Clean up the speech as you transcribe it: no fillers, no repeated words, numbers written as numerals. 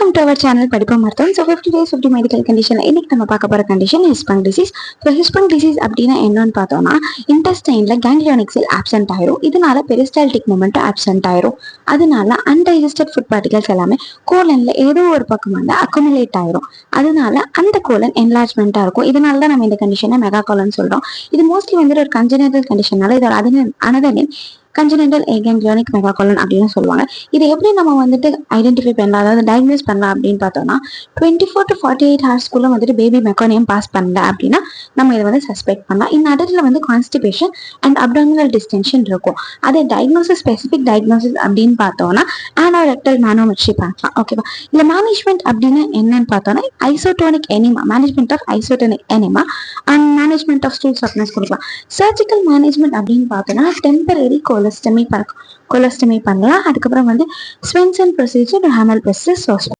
Welcome to our channel படிப்பு மருத்துவம். So 50 days 50 medical condition இன்னைக்கு நம்ம பார்க்க போகிற கண்டிஷன் ஹிஸ்பங் டிசீஸ். ஸோ ஹிஸ்பங் டிசீஸ் அப்படின்னா என்னன்னு பார்த்தோம்னா இன்டெஸ்டைனில் கேங்லியானிக் செல் ஆப்சென்ட் ஆயிரும். இதனால பெரிஸ்டால்டிக் மூமெண்ட் ஆப்சென்ட் ஆயிரும். அதனால அன்டைஜஸ்டட் ஃபுட் பார்ட்டிகல்ஸ் எல்லாமே கோலன்ல ஏதோ ஒரு பக்கம் வந்து அக்குமுலேட் ஆயிரும். அதனால அந்த கோலன் என்லார்ஜ்மெண்ட்டாக இருக்கும். இதனால தான் நம்ம இந்த கண்டிஷனை மெகா கோலன் சொல்கிறோம். இது மோஸ்ட்லி வந்து ஒரு கன்ஜெனிட்டல் கண்டிஷனால இதோட அனதனின் கன்ஜெனிட்டல் ஏகேங்கியானிக் மெகாகோலன் அப்படின்னு சொல்லுவாங்க. இதை எப்படி நம்ம வந்துட்டு ஐடென்டிஃபை பண்ணலாம், அதாவது டயக்னோஸ் பண்ணலாம் அப்படின்னு பார்த்தோம்னா 24 to 48 ஹவர்ஸ்க்குள்ள வந்துட்டு பேபி மெக்கானியம் பாஸ் பண்ணல அப்படின்னா நம்ம இதை வந்து சஸ்பெக்ட் பண்ணலாம். இந்த அடல்ட்ல வந்து கான்ஸ்டிபேஷன் அண்ட் அப்டாமினல் டிஸ்டென்ஷன் இருக்கும். அதே டயக்னோசிஸ் ஸ்பெசிஃபிக் டயக்னோசிஸ் அப்படின்னு பார்த்தோம்னா ஆனோரெக்டல் மேனோமெட்ரி பார்க்கலாம். ஓகேவா? இல்லை மேனேஜ்மெண்ட் அப்படின்னு என்னன்னு பார்த்தோம்னா isotonic enema, management of isotonic enema and management of stool softeners கொடுக்கலாம். சர்ஜிக்கல் மேனேஜ்மெண்ட் அப்படின்னு பார்த்தோம்னா டெம்பரரி கொலஸ்டமி பண்ணலாம். அதுக்கப்புறம் வந்து ஸ்வென்சன் ப்ரொசீஜர், ஹேமல் ப்ரொசீஜர்.